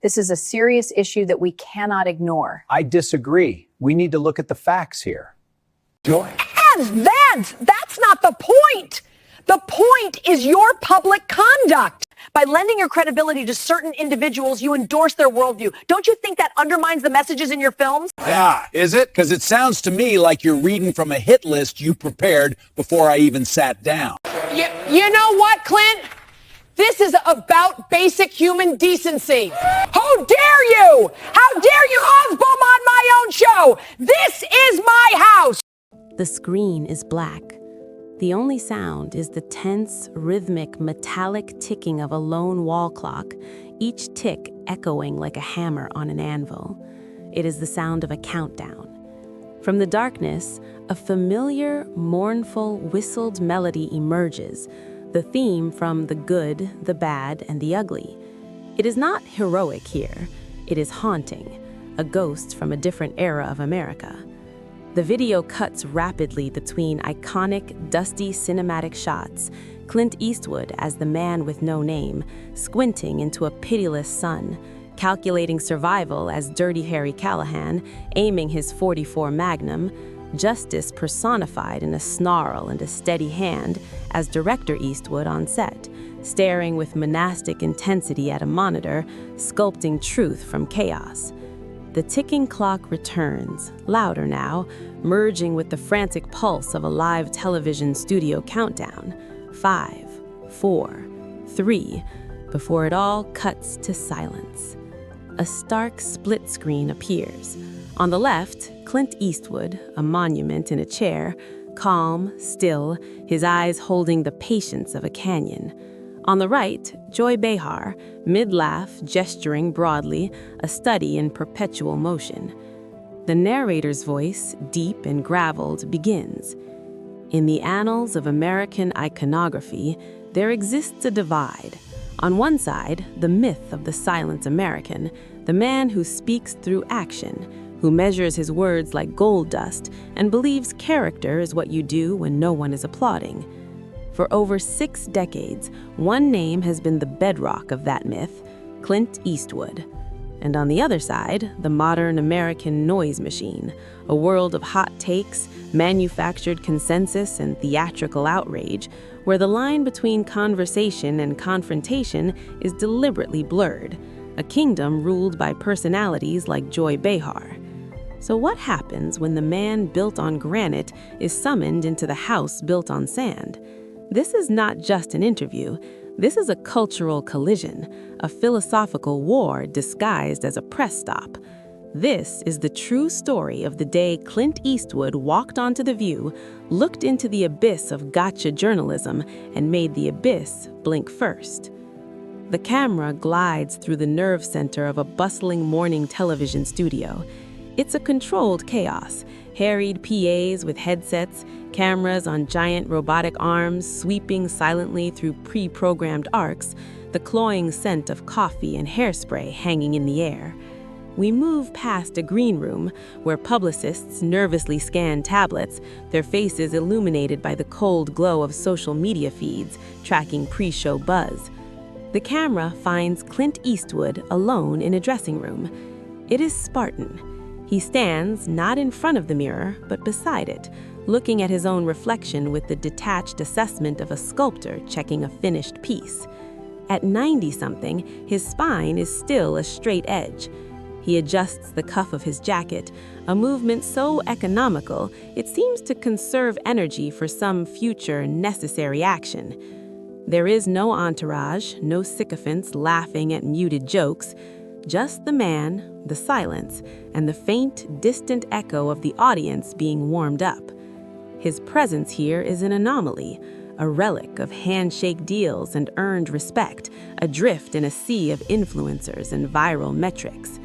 This is a serious issue that we cannot ignore. I disagree. We need to look at the facts here. Joy. And that's not the point. The point is your public conduct. By lending your credibility to certain individuals, you endorse their worldview. Don't you think that undermines the messages in your films? Yeah, is it? Because it sounds to me like you're reading from a hit list you prepared before I even sat down. You know what, Clint? This is about basic human decency. How dare you? How dare you Osboom on my own show? This is my house. The screen is black. The only sound is the tense, rhythmic, metallic ticking of a lone wall clock, each tick echoing like a hammer on an anvil. It is the sound of a countdown. From the darkness, a familiar, mournful, whistled melody emerges, the theme from the good, the bad, and the ugly. It is not heroic here. It is haunting, a ghost from a different era of America. The video cuts rapidly between iconic, dusty cinematic shots, Clint Eastwood as the man with no name, squinting into a pitiless sun, calculating survival as Dirty Harry Callahan, aiming his .44 Magnum, justice personified in a snarl and a steady hand as Director Eastwood on set, staring with monastic intensity at a monitor, sculpting truth from chaos. The ticking clock returns, louder now, merging with the frantic pulse of a live television studio countdown. 5, 4, 3, before it all cuts to silence. A stark split screen appears. On the left, Clint Eastwood, a monument in a chair, calm, still, his eyes holding the patience of a canyon. On the right, Joy Behar, mid-laugh, gesturing broadly, a study in perpetual motion. The narrator's voice, deep and graveled, begins. In the annals of American iconography, there exists a divide. On one side, the myth of the silent American, the man who speaks through action, who measures his words like gold dust and believes character is what you do when no one is applauding. For over 6 decades, one name has been the bedrock of that myth, Clint Eastwood. And on the other side, the modern American noise machine, a world of hot takes, manufactured consensus, and theatrical outrage, where the line between conversation and confrontation is deliberately blurred, a kingdom ruled by personalities like Joy Behar. So what happens when the man built on granite is summoned into the house built on sand? This is not just an interview. This is a cultural collision, a philosophical war disguised as a press stop. This is the true story of the day Clint Eastwood walked onto The View, looked into the abyss of gotcha journalism, and made the abyss blink first. The camera glides through the nerve center of a bustling morning television studio. It's a controlled chaos, harried PAs with headsets, cameras on giant robotic arms sweeping silently through pre-programmed arcs, the cloying scent of coffee and hairspray hanging in the air. We move past a green room where publicists nervously scan tablets, their faces illuminated by the cold glow of social media feeds, tracking pre-show buzz. The camera finds Clint Eastwood alone in a dressing room. It is Spartan. He stands not in front of the mirror, but beside it, looking at his own reflection with the detached assessment of a sculptor checking a finished piece. At 90-something, his spine is still a straight edge. He adjusts the cuff of his jacket, a movement so economical it seems to conserve energy for some future necessary action. There is no entourage, no sycophants laughing at muted jokes, just the man, the silence, and the faint, distant echo of the audience being warmed up. His presence here is an anomaly, a relic of handshake deals and earned respect, adrift in a sea of influencers and viral metrics.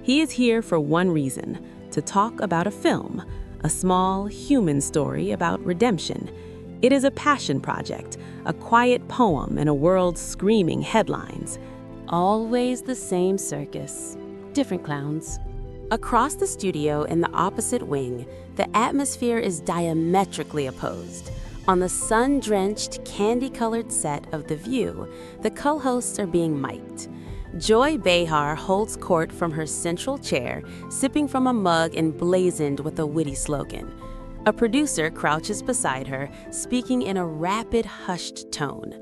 He is here for one reason, to talk about a film, a small, human story about redemption. It is a passion project, a quiet poem in a world screaming headlines. Always the same circus, different clowns. Across the studio in the opposite wing, the atmosphere is diametrically opposed. On the sun-drenched, candy-colored set of The View, the co-hosts are being mic'd. Joy Behar holds court from her central chair, sipping from a mug emblazoned with a witty slogan. A producer crouches beside her, speaking in a rapid, hushed tone.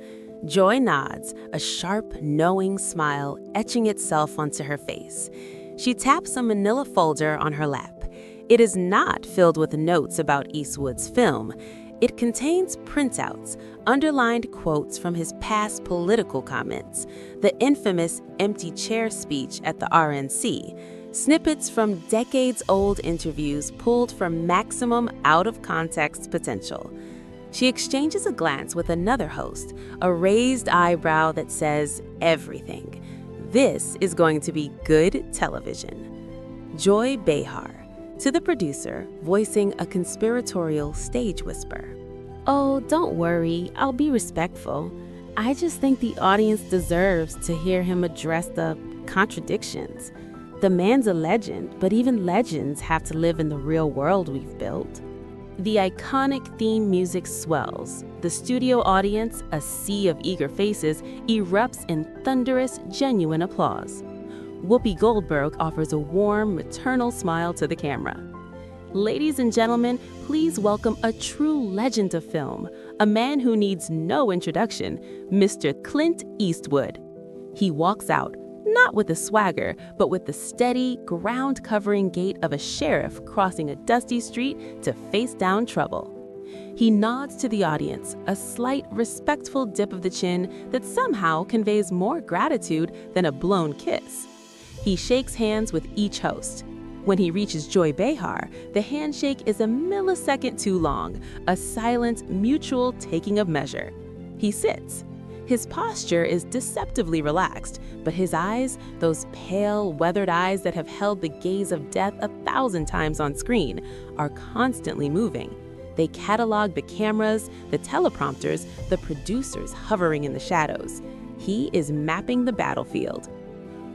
Joy nods, a sharp, knowing smile etching itself onto her face. She taps a manila folder on her lap. It is not filled with notes about Eastwood's film. It contains printouts, underlined quotes from his past political comments, the infamous empty chair speech at the RNC, snippets from decades-old interviews pulled from maximum out-of-context potential. She exchanges a glance with another host, a raised eyebrow that says everything. This is going to be good television. Joy Behar, to the producer, voicing a conspiratorial stage whisper. Oh, don't worry, I'll be respectful. I just think the audience deserves to hear him address the contradictions. The man's a legend, but even legends have to live in the real world we've built. The iconic theme music swells. The studio audience, a sea of eager faces, erupts in thunderous, genuine applause. Whoopi Goldberg offers a warm, maternal smile to the camera. Ladies and gentlemen, please welcome a true legend of film, a man who needs no introduction, Mr. Clint Eastwood. He walks out, not with a swagger, but with the steady, ground-covering gait of a sheriff crossing a dusty street to face down trouble. He nods to the audience, a slight, respectful dip of the chin that somehow conveys more gratitude than a blown kiss. He shakes hands with each host. When he reaches Joy Behar, the handshake is a millisecond too long, a silent, mutual taking of measure. He sits. His posture is deceptively relaxed, but his eyes, those pale, weathered eyes that have held the gaze of death 1,000 times on screen, are constantly moving. They catalog the cameras, the teleprompters, the producers hovering in the shadows. He is mapping the battlefield.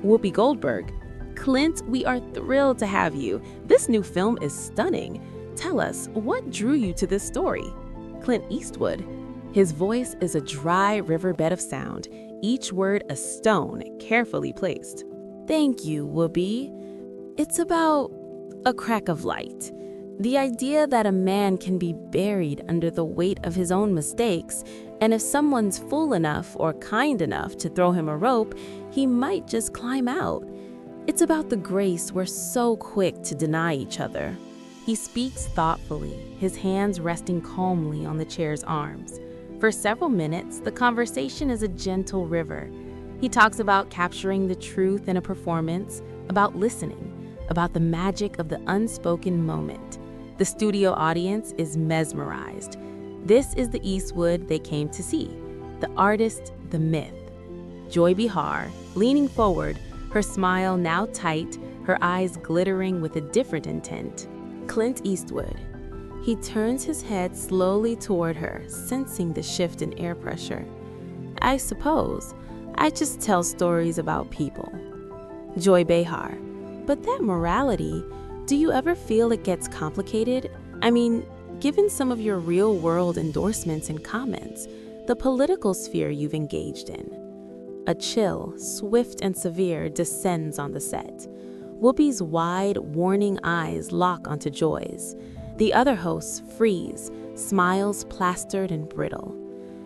Whoopi Goldberg, Clint, we are thrilled to have you. This new film is stunning. Tell us, what drew you to this story? Clint Eastwood. His voice is a dry riverbed of sound, each word a stone carefully placed. Thank you, Whoopi. It's about a crack of light. The idea that a man can be buried under the weight of his own mistakes, and if someone's fool enough or kind enough to throw him a rope, he might just climb out. It's about the grace we're so quick to deny each other. He speaks thoughtfully, his hands resting calmly on the chair's arms. For several minutes, the conversation is a gentle river. He talks about capturing the truth in a performance, about listening, about the magic of the unspoken moment. The studio audience is mesmerized. This is the Eastwood they came to see, the artist, the myth. Joy Behar, leaning forward, her smile now tight, her eyes glittering with a different intent. Clint Eastwood. He turns his head slowly toward her, sensing the shift in air pressure. I suppose I just tell stories about people. Joy Behar. But that morality, do you ever feel it gets complicated? I mean, given some of your real-world endorsements and comments, the political sphere you've engaged in. A chill, swift and severe, descends on the set. Whoopi's wide, warning eyes lock onto Joy's. The other hosts freeze, smiles plastered and brittle.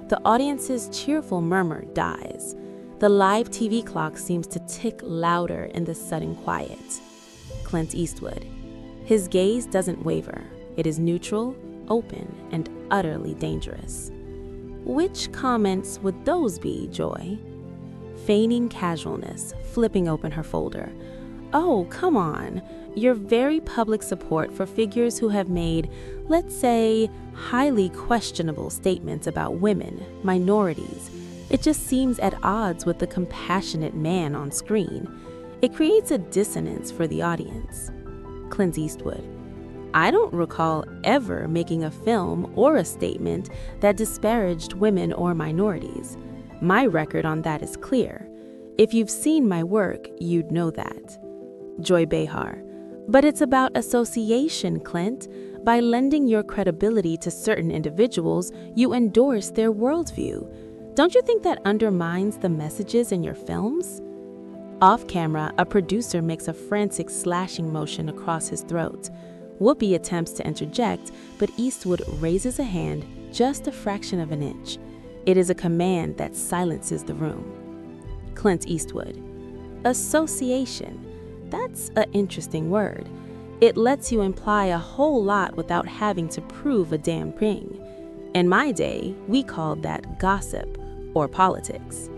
The audience's cheerful murmur dies. The live TV clock seems to tick louder in the sudden quiet. Clint Eastwood. His gaze doesn't waver. It is neutral, open, and utterly dangerous. Which comments would those be, Joy? Feigning casualness, flipping open her folder. Oh, come on. Your very public support for figures who have made, let's say, highly questionable statements about women, minorities. It just seems at odds with the compassionate man on screen. It creates a dissonance for the audience. Clint Eastwood. I don't recall ever making a film or a statement that disparaged women or minorities. My record on that is clear. If you've seen my work, you'd know that. Joy Behar. But it's about association, Clint. By lending your credibility to certain individuals, you endorse their worldview. Don't you think that undermines the messages in your films? Off camera, a producer makes a frantic slashing motion across his throat. Whoopi attempts to interject, but Eastwood raises a hand just a fraction of an inch. It is a command that silences the room. Clint Eastwood. Association. That's an interesting word. It lets you imply a whole lot without having to prove a damn thing. In my day, we called that gossip or politics.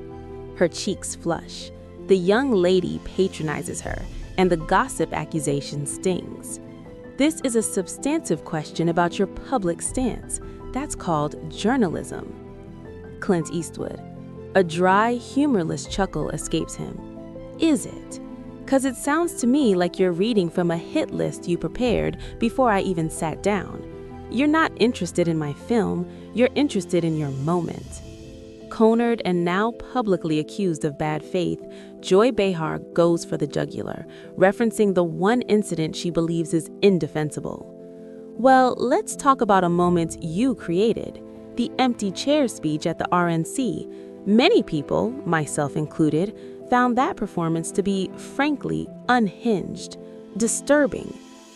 Her cheeks flush. The young lady patronizes her, and the gossip accusation stings. This is a substantive question about your public stance. That's called journalism. Clint Eastwood. A dry, humorless chuckle escapes him. Is it? 'Cause it sounds to me like you're reading from a hit list you prepared before I even sat down. You're not interested in my film, you're interested in your moment. Cornered and now publicly accused of bad faith, Joy Behar goes for the jugular, referencing the one incident she believes is indefensible. Well, let's talk about a moment you created, the empty chair speech at the RNC. Many people, myself included, found that performance to be, frankly, unhinged, disturbing.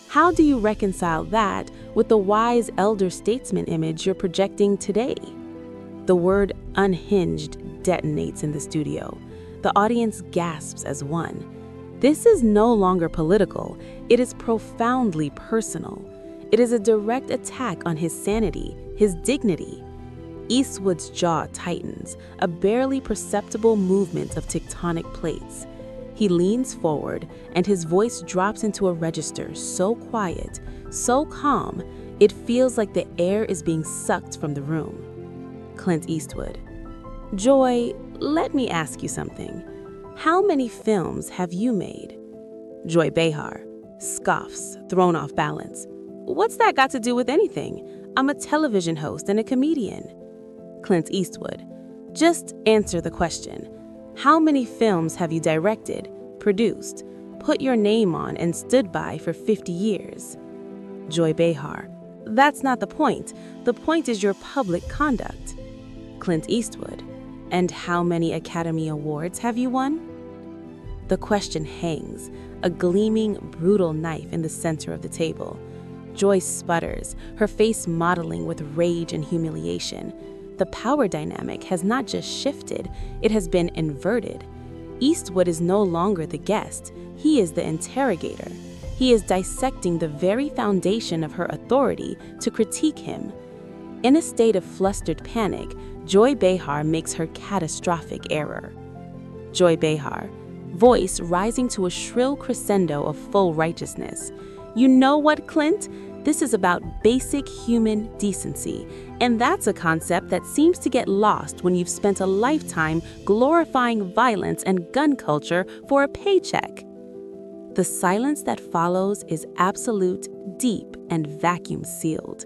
How do you reconcile that with the wise elder statesman image you're projecting today? The word unhinged detonates in the studio. The audience gasps as one. This is no longer political. It is profoundly personal. It is a direct attack on his sanity, his dignity. Eastwood's jaw tightens, a barely perceptible movement of tectonic plates. He leans forward, and his voice drops into a register so quiet, so calm, it feels like the air is being sucked from the room. Clint Eastwood. Joy, let me ask you something. How many films have you made? Joy Behar scoffs, thrown off balance. What's that got to do with anything? I'm a television host and a comedian. Clint Eastwood. Just answer the question. How many films have you directed, produced, put your name on, and stood by for 50 years? Joy Behar. That's not the point. The point is your public conduct. Clint Eastwood. And how many Academy Awards have you won? The question hangs, a gleaming, brutal knife in the center of the table. Joy sputters, her face modeling with rage and humiliation. The power dynamic has not just shifted, it has been inverted. Eastwood is no longer the guest, he is the interrogator. He is dissecting the very foundation of her authority to critique him. In a state of flustered panic, Joy Behar makes her catastrophic error. Joy Behar, voice rising to a shrill crescendo of full righteousness. You know what, Clint? This is about basic human decency, and that's a concept that seems to get lost when you've spent a lifetime glorifying violence and gun culture for a paycheck. The silence that follows is absolute, deep, and vacuum-sealed.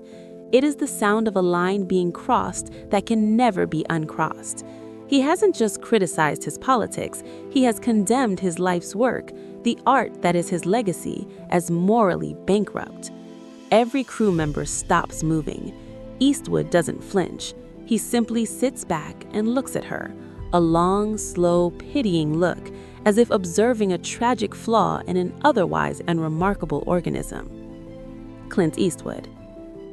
It is the sound of a line being crossed that can never be uncrossed. He hasn't just criticized his politics, he has condemned his life's work, the art that is his legacy, as morally bankrupt. Every crew member stops moving. Eastwood doesn't flinch. He simply sits back and looks at her, a long, slow, pitying look, as if observing a tragic flaw in an otherwise unremarkable organism. Clint Eastwood.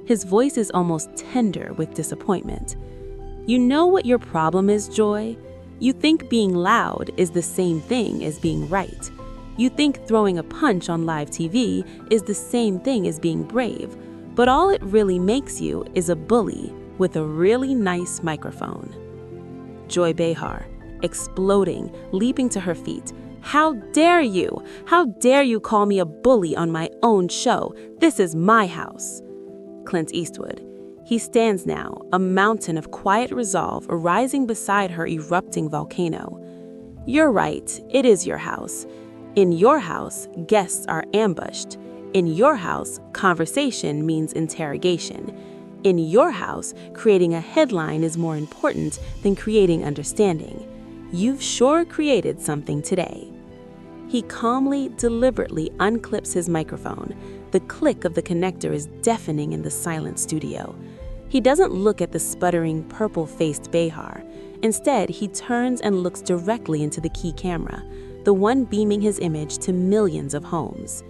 His voice is almost tender with disappointment. You know what your problem is, Joy? You think being loud is the same thing as being right. You think throwing a punch on live TV is the same thing as being brave, but all it really makes you is a bully with a really nice microphone. Joy Behar, exploding, leaping to her feet. How dare you? How dare you call me a bully on my own show? This is my house. Clint Eastwood. He stands now, a mountain of quiet resolve rising beside her erupting volcano. You're right, it is your house. In your house, guests are ambushed. In your house, conversation means interrogation. In your house, creating a headline is more important than creating understanding. You've sure created something today. He calmly, deliberately unclips his microphone. The click of the connector is deafening in the silent studio. He doesn't look at the sputtering, purple-faced Behar. Instead, he turns and looks directly into the key camera. the one beaming his image to millions of homes.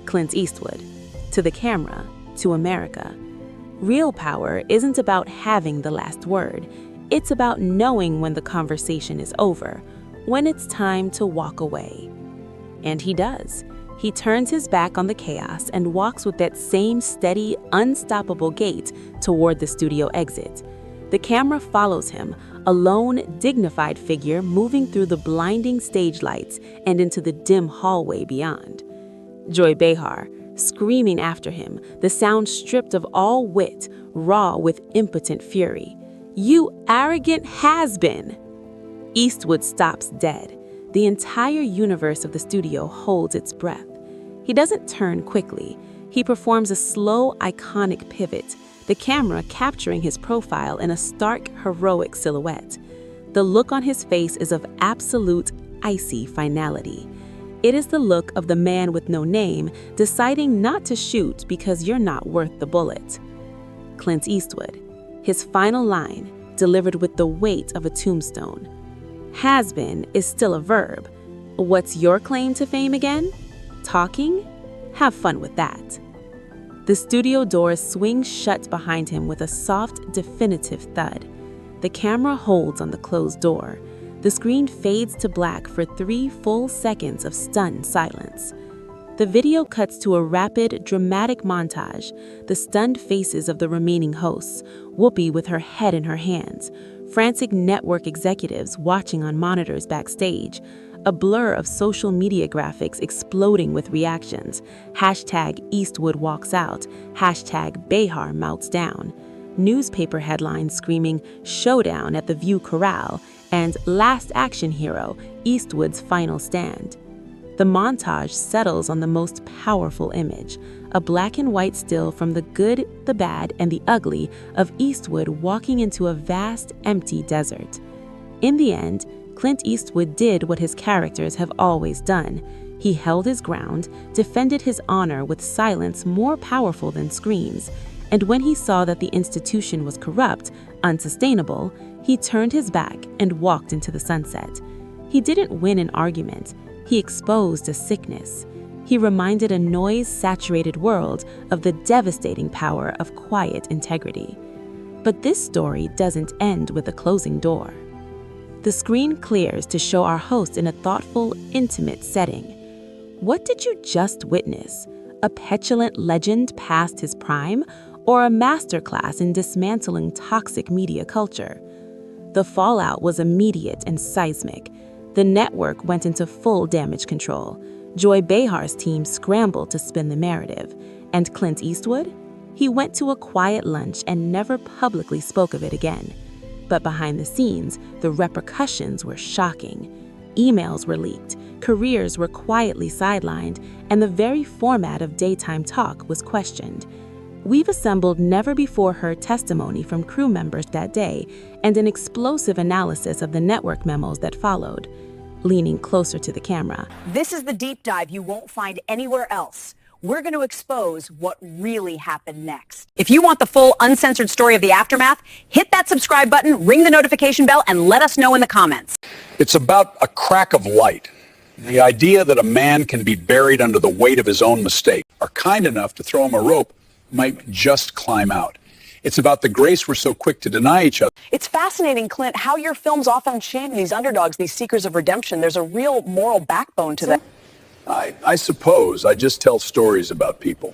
Clint Eastwood, to the camera, to America. Real power isn't about having the last word. It's about knowing when the conversation is over, when it's time to walk away. And he does. He turns his back on the chaos and walks with that same steady, unstoppable gait toward the studio exit. The camera follows him, a lone, dignified figure moving through the blinding stage lights and into the dim hallway beyond. Joy Behar, screaming after him, the sound stripped of all wit, raw with impotent fury. "You arrogant has-been!" Eastwood stops dead. The entire universe of the studio holds its breath. He doesn't turn quickly. He performs a slow, iconic pivot, the camera capturing his profile in a stark, heroic silhouette. The look on his face is of absolute, icy finality. It is the look of the man with no name deciding not to shoot because you're not worth the bullet. Clint Eastwood, his final line, delivered with the weight of a tombstone. Has been is still a verb. What's your claim to fame again? Talking? Have fun with that. The studio doors swing shut behind him with a soft, definitive thud. The camera holds on the closed door. The screen fades to black for 3 full seconds of stunned silence. The video cuts to a rapid, dramatic montage, the stunned faces of the remaining hosts, Whoopi with her head in her hands, frantic network executives watching on monitors backstage, a blur of social media graphics exploding with reactions, #Eastwood walks out, #Behar melts down, newspaper headlines screaming "Showdown at the View Corral" and "Last Action Hero, Eastwood's Final Stand." The montage settles on the most powerful image, a black and white still from the good, the bad, and the ugly of Eastwood walking into a vast, empty desert. In the end, Clint Eastwood did what his characters have always done. He held his ground, defended his honor with silence more powerful than screams, and when he saw that the institution was corrupt, unsustainable, he turned his back and walked into the sunset. He didn't win an argument. He exposed a sickness. He reminded a noise-saturated world of the devastating power of quiet integrity. But this story doesn't end with a closing door. The screen clears to show our host in a thoughtful, intimate setting. What did you just witness? A petulant legend past his prime, or a masterclass in dismantling toxic media culture? The fallout was immediate and seismic. The network went into full damage control. Joy Behar's team scrambled to spin the narrative. And Clint Eastwood? He went to a quiet lunch and never publicly spoke of it again. But behind the scenes, the repercussions were shocking. Emails were leaked, careers were quietly sidelined, and the very format of daytime talk was questioned. We've assembled never-before-heard testimony from crew members that day and an explosive analysis of the network memos that followed. Leaning closer to the camera. This is the deep dive you won't find anywhere else. We're going to expose what really happened next. If you want the full uncensored story of the aftermath, hit that subscribe button, ring the notification bell, and let us know in the comments. It's about a crack of light. The idea that a man can be buried under the weight of his own mistake, or kind enough to throw him a rope, might just climb out. It's about the grace we're so quick to deny each other. It's fascinating, Clint, how your films often champion these underdogs, these seekers of redemption. There's a real moral backbone to that. I suppose I just tell stories about people.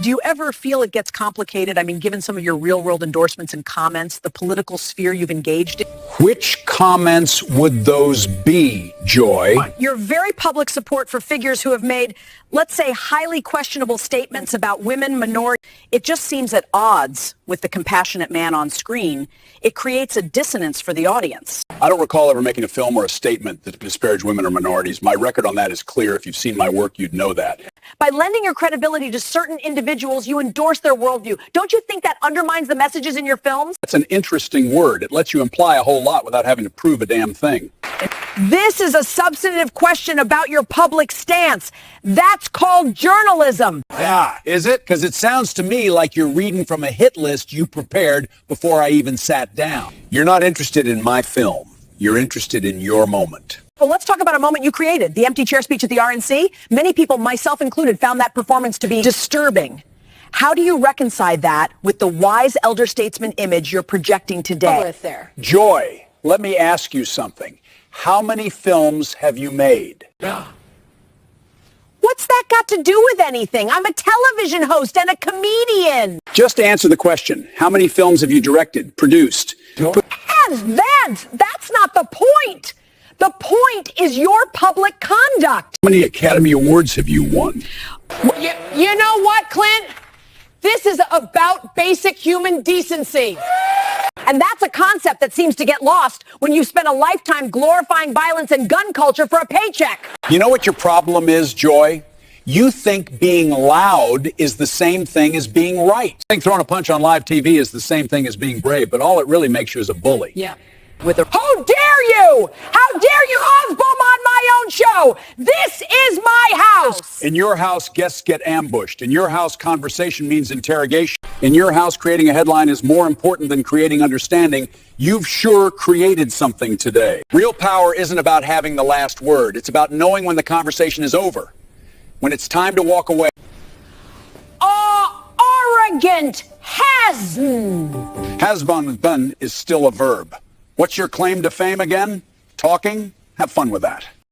Do you ever feel it gets complicated? I mean, given some of your real-world endorsements and comments, the political sphere you've engaged in? Which comments would those be, Joy? Your very public support for figures who have made, let's say, highly questionable statements about women, minorities. It just seems at odds with the compassionate man on screen. It creates a dissonance for the audience. I don't recall ever making a film or a statement that disparaged women or minorities. My record on that is clear. If you've seen my work, you'd know that. By lending your credibility to certain individuals, you endorse their worldview. Don't you think that undermines the messages in your films? That's an interesting word. It lets you imply a whole lot without having to prove a damn thing. This is a substantive question about your public stance. That's called journalism. Yeah, is it? Because it sounds to me like you're reading from a hit list you prepared before I even sat down. You're not interested in my film. You're interested in your moment. Well, let's talk about a moment you created, the empty chair speech at the RNC. Many people, myself included, found that performance to be disturbing. How do you reconcile that with the wise elder statesman image you're projecting today? Joy, let me ask you something. How many films have you made? What's that got to do with anything? I'm a television host and a comedian. Just answer the question. How many films have you directed, produced? That's not the point. The point is your public conduct. How many Academy Awards have you won? You know what, Clint? This is about basic human decency. And that's a concept that seems to get lost when you spend a lifetime glorifying violence and gun culture for a paycheck. You know what your problem is, Joy? You think being loud is the same thing as being right. I think throwing a punch on live TV is the same thing as being brave, but all it really makes you is a bully. Yeah. How dare you? How dare you Osboom on my own show? This is my house. In your house, guests get ambushed. In your house, conversation means interrogation. In your house, creating a headline is more important than creating understanding. You've sure created something today. Real power isn't about having the last word. It's about knowing when the conversation is over, when it's time to walk away. Arrogant has-been. Has-been is still a verb. What's your claim to fame again? Talking? Have fun with that.